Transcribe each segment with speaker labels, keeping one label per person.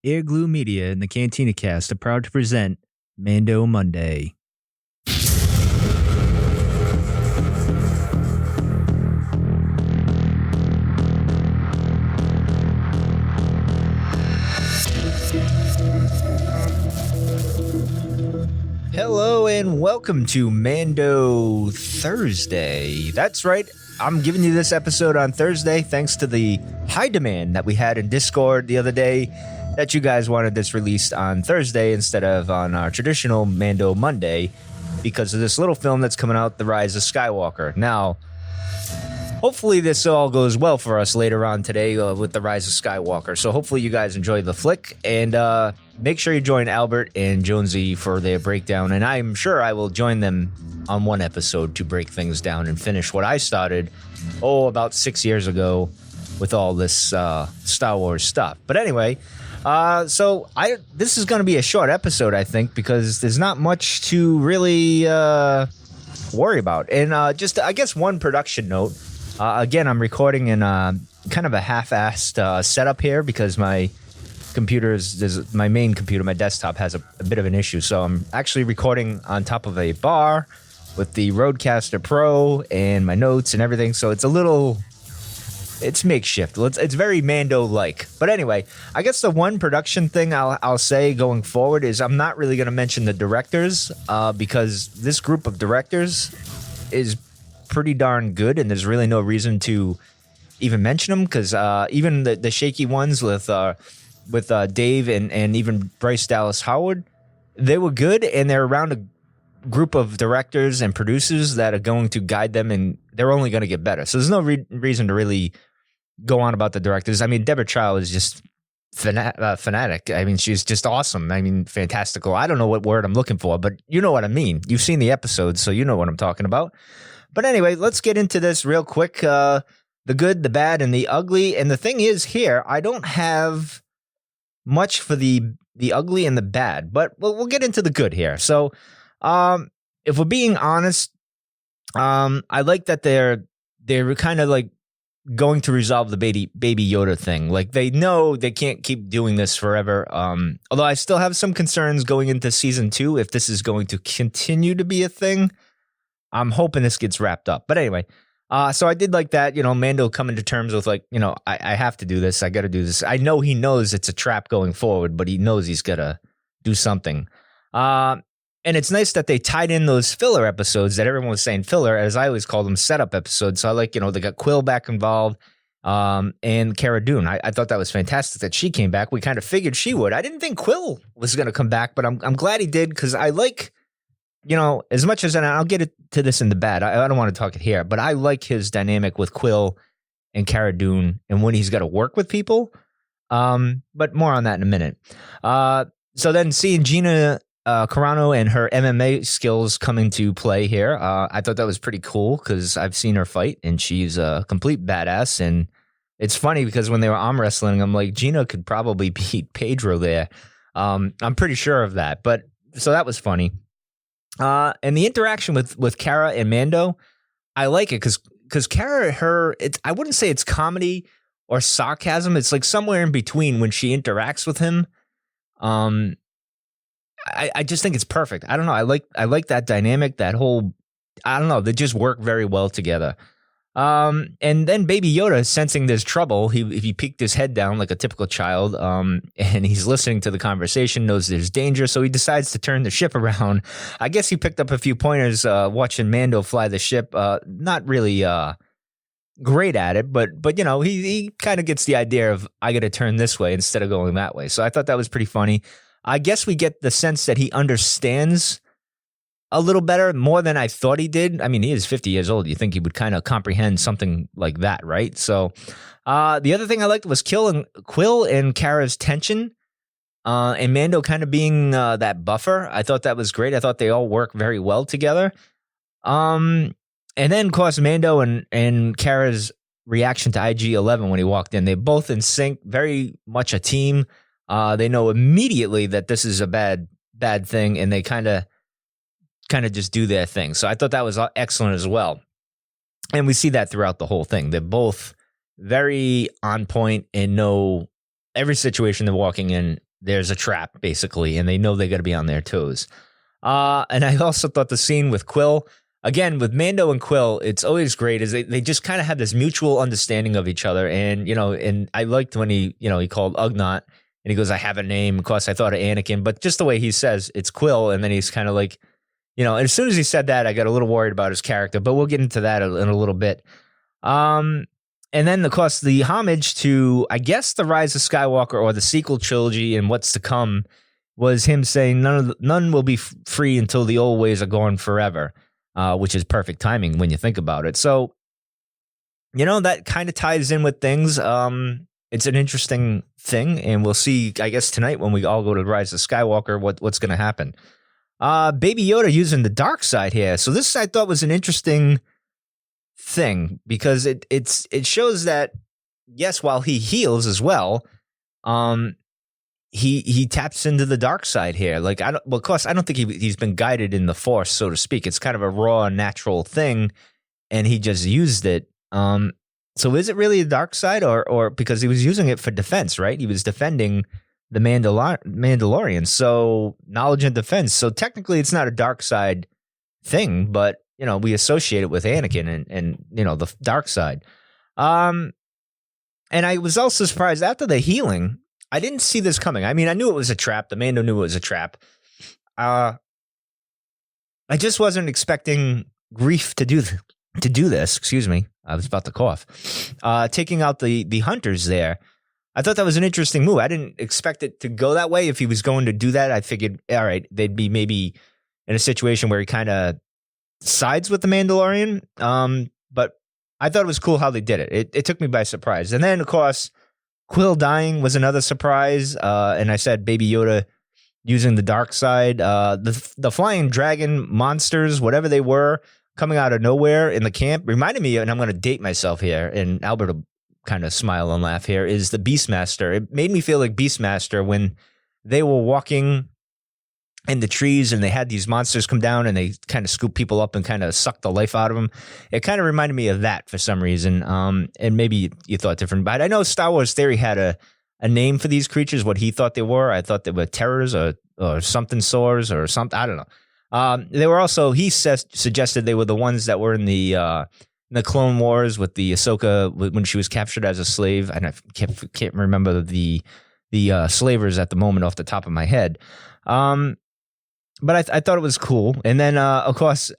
Speaker 1: Airglue Media and the Cantina Cast are proud to present Mando Monday. Hello and welcome to Mando Thursday. That's right, I'm giving you this episode on Thursday thanks to the high demand that we had in Discord the other day that you guys wanted this released on Thursday instead of on our traditional Mando Monday because of this little film that's coming out, The Rise of Skywalker. Now, hopefully this all goes well for us later on today with The Rise of Skywalker. So hopefully you guys enjoy the flick, and make sure you join Albert and Jonesy for their breakdown. And I'm sure I will join them on one episode to break things down and finish what I started, about 6 years ago with all this Star Wars stuff. But anyway, this is going to be a short episode, I think, because there's not much to really worry about. And just, I guess, one production note. Again, I'm recording in kind of a half-assed setup here because my my main computer, my desktop, has a bit of an issue. So I'm actually recording on top of a bar with the Rodecaster Pro and my notes and everything. So it's makeshift. It's very Mando-like. But anyway, I guess the one production thing I'll say going forward is I'm not really going to mention the directors because this group of directors is pretty darn good, and there's really no reason to even mention them because even the shaky ones with Dave and even Bryce Dallas Howard, they were good, and they're around a group of directors and producers that are going to guide them, and they're only going to get better. So there's no reason to really go on about the directors. I mean, Deborah Chow is just fanatic. I mean, she's just awesome. I mean, fantastical. I don't know what word I'm looking for, but you know what I mean. You've seen the episodes, so you know what I'm talking about. But anyway, let's get into this real quick. The good, the bad, and the ugly. And the thing is here, I don't have much for the ugly and the bad, but we'll get into the good here. So if we're being honest, I like that they're kind of like going to resolve the baby Yoda thing. Like, they know they can't keep doing this forever. Although I still have some concerns going into season 2 if this is going to continue to be a thing. I'm hoping this gets wrapped up. But anyway, so I did like that, Mando coming to terms with like, I have to do this. I got to do this. I know he knows it's a trap going forward, but he knows he's got to do something. And it's nice that they tied in those filler episodes that everyone was saying filler, as I always call them setup episodes. So I like, they got Quill back involved and Cara Dune. I thought that was fantastic that she came back. We kind of figured she would. I didn't think Quill was going to come back, but I'm glad he did because I like, as much as, and I'll get to this in the bad, I don't want to talk it here, but I like his dynamic with Quill and Cara Dune and when he's got to work with people. But more on that in a minute. So then seeing Gina Carano and her MMA skills coming to play here, I thought that was pretty cool because I've seen her fight and she's a complete badass. And it's funny because when they were arm wrestling, I'm like, Gina could probably beat Pedro there. I'm pretty sure of that. But so that was funny. And the interaction with Cara and Mando, I like it because Cara, I wouldn't say it's comedy or sarcasm. It's like somewhere in between when she interacts with him. I just think it's perfect. I don't know. I like that dynamic, that whole, I don't know. They just work very well together. And then Baby Yoda, sensing there's trouble, he peeked his head down like a typical child, and he's listening to the conversation, knows there's danger, so he decides to turn the ship around. I guess he picked up a few pointers watching Mando fly the ship. Not really great at it, but he kind of gets the idea of, I got to turn this way instead of going that way. So I thought that was pretty funny. I guess we get the sense that he understands a little better, more than I thought he did. I mean, he is 50 years old. You think he would kind of comprehend something like that, right? So the other thing I liked was Quill and Cara's tension and Mando kind of being that buffer. I thought that was great. I thought they all work very well together. And then, of course, Mando and Cara's reaction to IG-11 when he walked in. They're both in sync, very much a team. They know immediately that this is a bad thing, and they kind of just do their thing. So I thought that was excellent as well. And we see that throughout the whole thing. They're both very on point and know every situation they're walking in there's a trap, basically, and they know they got to be on their toes. And I also thought the scene with Quill, again, with Mando and Quill, it's always great, is they just kind of have this mutual understanding of each other. And, and I liked when he called Ugnaught, and he goes, I have a name. Of course, I thought of Anakin, but just the way he says it's Quill, and then he's kind of like, as soon as he said that, I got a little worried about his character, but we'll get into that in a little bit. And then, of course, the homage to, I guess, the Rise of Skywalker or the sequel trilogy and what's to come was him saying none will be free until the old ways are gone forever, which is perfect timing when you think about it. So, that kind of ties in with things. It's an interesting thing, and we'll see, I guess, tonight when we all go to Rise of Skywalker, what's going to happen. Baby Yoda using the dark side here. So this I thought was an interesting thing because it shows that, yes, while he heals as well, he taps into the dark side here. Like, of course, I don't think he's been guided in the Force, so to speak. It's kind of a raw, natural thing, and he just used it. So is it really a dark side, or because he was using it for defense, right? He was defending the Mandalorian, so knowledge and defense. So technically, it's not a dark side thing, but we associate it with Anakin and the dark side. And I was also surprised after the healing. I didn't see this coming. I mean, I knew it was a trap. The Mando knew it was a trap. I just wasn't expecting Grief to do this. Excuse me. I was about to cough. Taking out the hunters there. I thought that was an interesting move. I didn't expect it to go that way. If he was going to do that, I figured, all right, they'd be maybe in a situation where he kind of sides with the Mandalorian. But I thought it was cool how they did it. It took me by surprise. And then, of course, Quill dying was another surprise. And I said Baby Yoda using the dark side. The flying dragon monsters, whatever they were, coming out of nowhere in the camp, reminded me, and I'm going to date myself here, and Albert will kind of smile and laugh here, is the Beastmaster. It made me feel like Beastmaster when they were walking in the trees and they had these monsters come down and they kind of scoop people up and kind of suck the life out of them. It kind of reminded me of that for some reason. And maybe you thought different, but I know Star Wars Theory had a name for these creatures, what he thought they were. I thought they were terrors or something sores or something. I don't know. They were also, he suggested they were the ones that were in the Clone Wars with the Ahsoka when she was captured as a slave. And I can't remember the slavers at the moment off the top of my head. But I thought it was cool. And then, of course,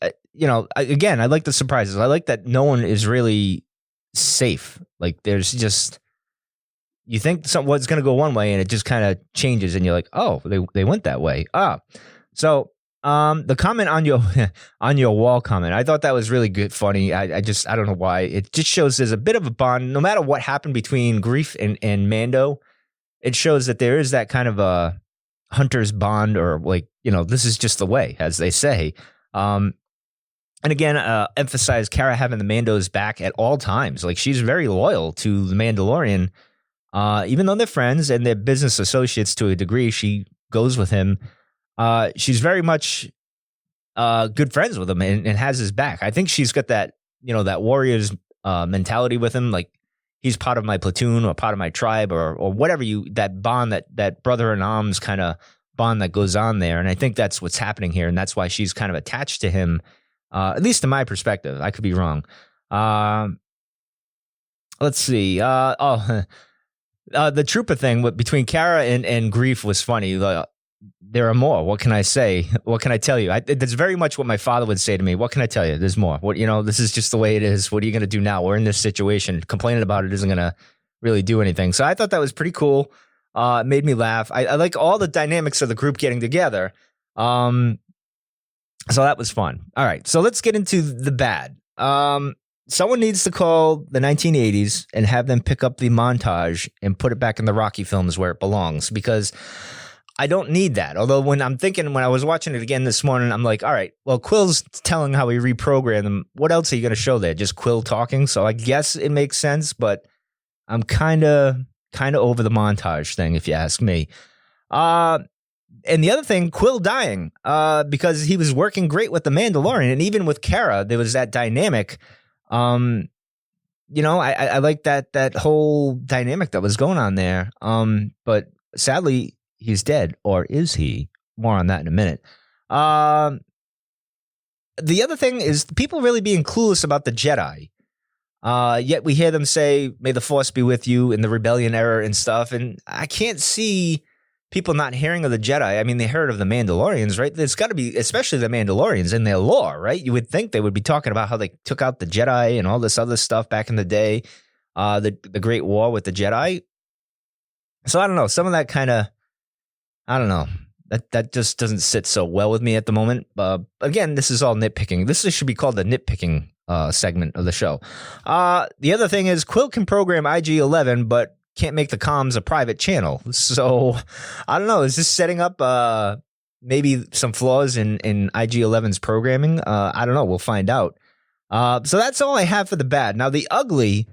Speaker 1: again, I like the surprises. I like that no one is really safe. Like, there's just, you think what's going to go one way and it just kind of changes and you're like, oh, they went that way. So the comment on your wall comment, I thought that was really good, funny. I don't know why. It just shows there's a bit of a bond. No matter what happened between Grief and Mando, it shows that there is that kind of a hunter's bond, or like, this is just the way, as they say. And again, emphasize Cara having the Mando's back at all times. Like, she's very loyal to the Mandalorian, even though they're friends and they're business associates to a degree. She goes with him. She's very much good friends with him and has his back. I think she's got that, that warrior's mentality with him. Like, he's part of my platoon or part of my tribe or whatever that bond, that brother in arms kind of bond that goes on there. And I think that's what's happening here. And that's why she's kind of attached to him, at least in my perspective. I could be wrong. Let's see. The trooper thing between Cara and Grief was funny. There are more. What can I say? What can I tell you? That's very much what my father would say to me. What can I tell you? There's more. This is just the way it is. What are you going to do now? We're in this situation. Complaining about it isn't going to really do anything. So I thought that was pretty cool. It made me laugh. I like all the dynamics of the group getting together. So that was fun. All right. So let's get into the bad. Someone needs to call the 1980s and have them pick up the montage and put it back in the Rocky films where it belongs, because I don't need that. Although when I was watching it again this morning, I'm like, all right, well, Quill's telling how he reprogrammed them. What else are you going to show there? Just Quill talking? So I guess it makes sense, but I'm kind of over the montage thing, if you ask me. And the other thing, Quill dying, because he was working great with the Mandalorian, and even with Cara, there was that dynamic. I like that whole dynamic that was going on there. But sadly, he's dead, or is he? More on that in a minute. The other thing is people really being clueless about the Jedi. Yet we hear them say, "May the Force be with you" in the Rebellion era and stuff. And I can't see people not hearing of the Jedi. I mean, they heard of the Mandalorians, right? There's got to be, especially the Mandalorians in their lore, right? You would think they would be talking about how they took out the Jedi and all this other stuff back in the day, the Great War with the Jedi. So I don't know. Some of that kind of, I don't know. That just doesn't sit so well with me at the moment. Again, this is all nitpicking. This should be called the nitpicking segment of the show. The other thing is Quill can program IG-11, but can't make the comms a private channel. So I don't know. Is this setting up maybe some flaws in IG-11's programming? I don't know. We'll find out. So that's all I have for the bad. Now, the ugly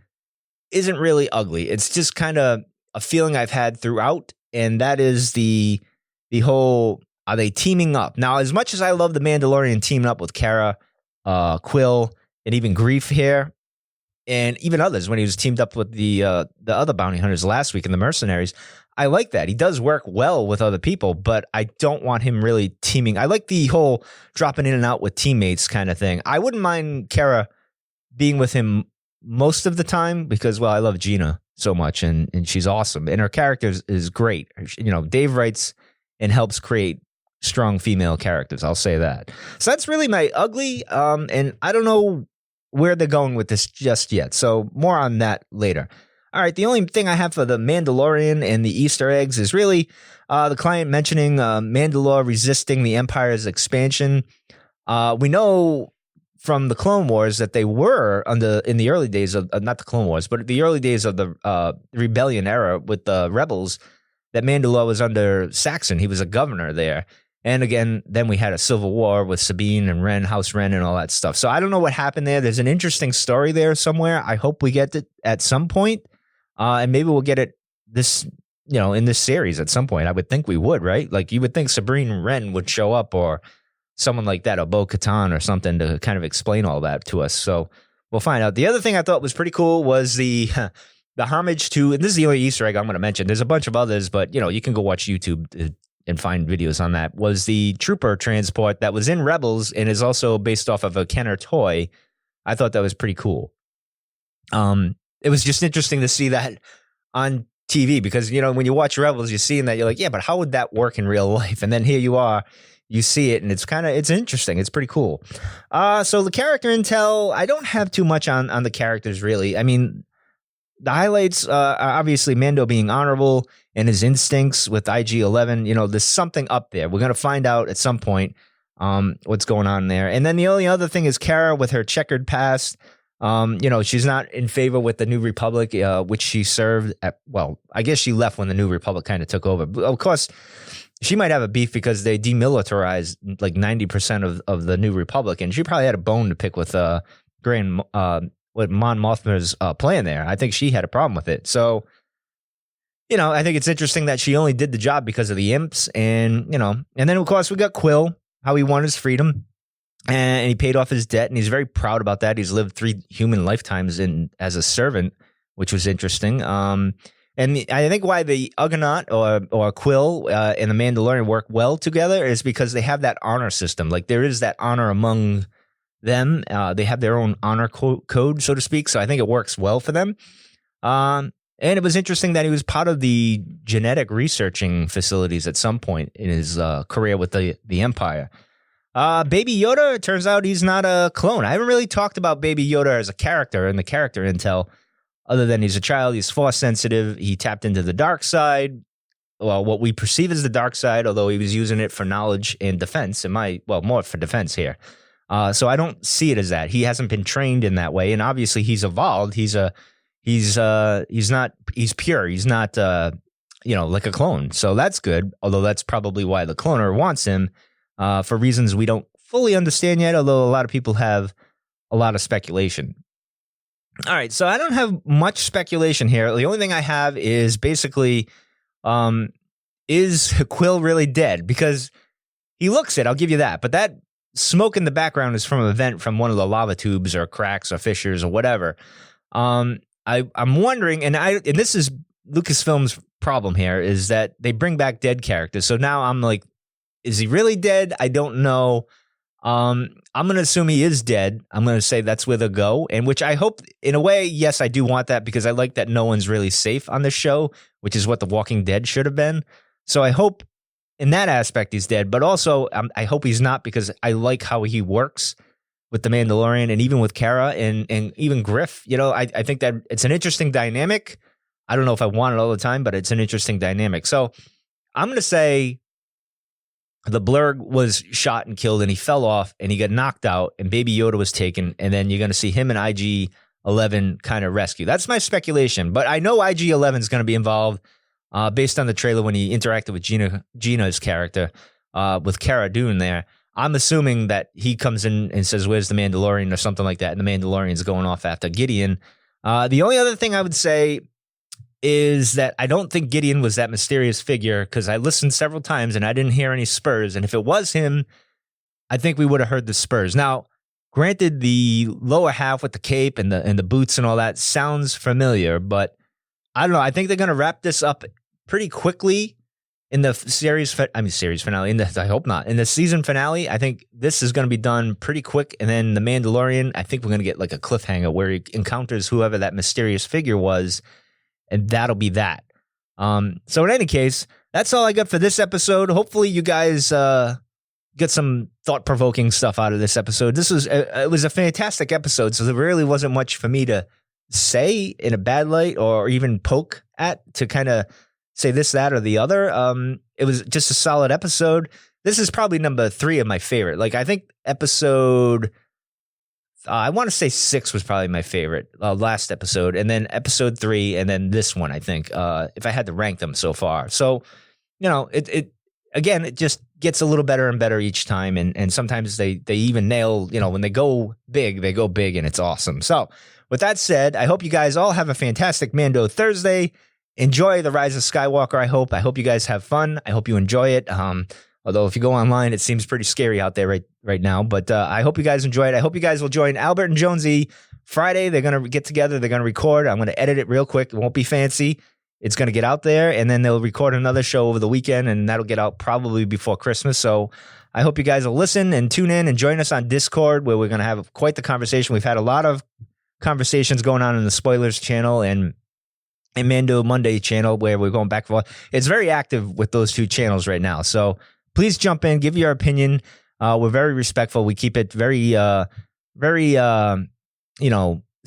Speaker 1: isn't really ugly. It's just kind of a feeling I've had throughout, and that is the whole, are they teaming up? Now, as much as I love the Mandalorian teaming up with Cara, Quill, and even Grief here, and even others when he was teamed up with the other bounty hunters last week in the Mercenaries, I like that. He does work well with other people, but I don't want him really teaming. I like the whole dropping in and out with teammates kind of thing. I wouldn't mind Cara being with him most of the time because, well, I love Gina so much, and she's awesome, and her character is great. You know, Dave writes and helps create strong female characters. I'll say that. So that's really my ugly, and I don't know where they're going with this just yet. So more on that later. All right, the only thing I have for the Mandalorian and the Easter eggs is really the client mentioning Mandalore resisting the Empire's expansion. We know from the Clone Wars that they were in the early days of, not the Clone Wars, but the early days of the Rebellion era with the Rebels, that Mandalore was under Saxon. He was a governor there. And again, then we had a civil war with Sabine and Wren, House Wren, and all that stuff. So I don't know what happened there. There's an interesting story there somewhere. I hope we get it at some point. And maybe we'll get it in this series at some point. I would think we would, right? Like you would think Sabine Wren would show up, or someone like that, or Bo-Katan or something, to kind of explain all that to us. So we'll find out. The other thing I thought was pretty cool was the homage to, and this is the only Easter egg I'm going to mention. There's a bunch of others, but you can go watch YouTube and find videos on that, was the trooper transport that was in Rebels and is also based off of a Kenner toy. I thought that was pretty cool. It was just interesting to see that on TV because, when you watch Rebels, you're seeing that, you're like, yeah, but how would that work in real life? And then here you are, you see it, and it's interesting. It's pretty cool. So the character intel, I don't have too much on the characters, really. I mean, the highlights are obviously Mando being honorable and his instincts with IG-11. There's something up there. We're going to find out at some point what's going on there. And then the only other thing is Cara with her checkered past. She's not in favor with the New Republic, which she served at. Well, I guess she left when the New Republic kind of took over. But of course, she might have a beef because they demilitarized like 90% of the New Republic. And she probably had a bone to pick with what Mon Mothma's plan there. I think she had a problem with it. So, I think it's interesting that she only did the job because of the imps. And then of course we got Quill, how he won his freedom and he paid off his debt. And he's very proud about that. He's lived 3 human lifetimes as a servant, which was interesting. And I think why the Ugonaut or Quill and the Mandalorian work well together is because they have that honor system. Like there is that honor among them. They have their own honor code, so to speak. So I think it works well for them. And it was interesting that he was part of the genetic researching facilities at some point in his career with the Empire. Baby Yoda, it turns out he's not a clone. I haven't really talked about Baby Yoda as a character in the character intel, other than he's a child, he's force sensitive, he tapped into the dark side. Well, what we perceive as the dark side, although he was using it for knowledge and defense, more for defense here. So I don't see it as that. He hasn't been trained in that way, and obviously he's evolved. He's pure. He's not like a clone. So that's good. Although that's probably why the cloner wants him, for reasons we don't fully understand yet. Although a lot of people have a lot of speculation. All right, so I don't have much speculation here. The only thing I have is basically, is Quill really dead? Because he looks it. I'll give you that. But that smoke in the background is from a vent from one of the lava tubes or cracks or fissures or whatever. I'm wondering, and this is Lucasfilm's problem here is that they bring back dead characters. So now I'm like, is he really dead? I don't know. I'm going to assume he is dead. I'm going to say that's where they'll go, and which I hope, in a way, yes, I do want that, because I like that no one's really safe on this show, which is what The Walking Dead should have been. So I hope in that aspect he's dead, but also I hope he's not, because I like how he works with the Mandalorian and even with Kara and even Griff. You know, I think that it's an interesting dynamic. I don't know if I want it all the time, but it's an interesting dynamic. So I'm going to say the Blurg was shot and killed, and he fell off, and he got knocked out, and Baby Yoda was taken, and then you're going to see him and IG-11 kind of rescue. That's my speculation, but I know IG-11 is going to be involved based on the trailer when he interacted with Gina's character with Cara Dune there. I'm assuming that he comes in and says, "Where's the Mandalorian?" or something like that, and the Mandalorian's going off after Gideon. The only other thing I would say is that I don't think Gideon was that mysterious figure, because I listened several times and I didn't hear any spurs. And if it was him, I think we would have heard the spurs. Now, granted, the lower half with the cape and the boots and all that sounds familiar, but I don't know. I think they're going to wrap this up pretty quickly in the series finale. I hope not. In the season finale, I think this is going to be done pretty quick. And then the Mandalorian, I think we're going to get like a cliffhanger where he encounters whoever that mysterious figure was, and that'll be that. So in any case, that's all I got for this episode. Hopefully you guys get some thought-provoking stuff out of this episode. It was a fantastic episode, so there really wasn't much for me to say in a bad light or even poke at to kind of say this, that, or the other. It was just a solid episode. This is probably number 3 of my favorite. Like, I think episode... I want to say 6 was probably my favorite, last episode, and then episode 3, and then this one, I think, if I had to rank them so far. So, you know, it just gets a little better and better each time, and sometimes they even nail, you know, when they go big, and it's awesome. So, with that said, I hope you guys all have a fantastic Mando Thursday. Enjoy the Rise of Skywalker, I hope. I hope you guys have fun. I hope you enjoy it. Although if you go online, it seems pretty scary out there right now. But I hope you guys enjoy it. I hope you guys will join Albert and Jonesy Friday. They're going to get together. They're going to record. I'm going to edit it real quick. It won't be fancy. It's going to get out there, and then they'll record another show over the weekend, and that'll get out probably before Christmas. So I hope you guys will listen and tune in and join us on Discord, where we're going to have quite the conversation. We've had a lot of conversations going on in the Spoilers channel and Mando Monday channel, where we're going back and forth. It's very active with those two channels right now. So please jump in, give your opinion. We're very respectful. We keep it very,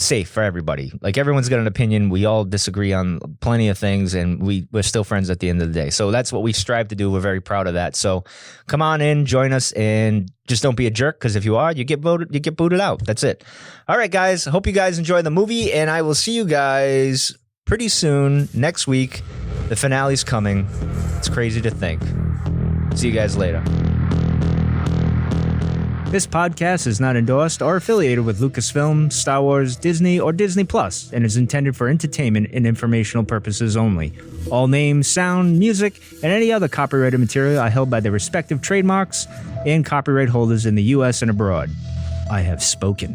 Speaker 1: safe for everybody. Like, everyone's got an opinion. We all disagree on plenty of things, and we're still friends at the end of the day. So that's what we strive to do. We're very proud of that. So come on in, join us, and just don't be a jerk, because if you are, you get booted out. That's it. All right, guys. Hope you guys enjoy the movie, and I will see you guys pretty soon next week. The finale's coming. It's crazy to think. See you guys later. This podcast is not endorsed or affiliated with Lucasfilm, Star Wars, Disney, or Disney Plus, and is intended for entertainment and informational purposes only. All names, sound, music, and any other copyrighted material are held by their respective trademarks and copyright holders in the U.S. and abroad. I have spoken.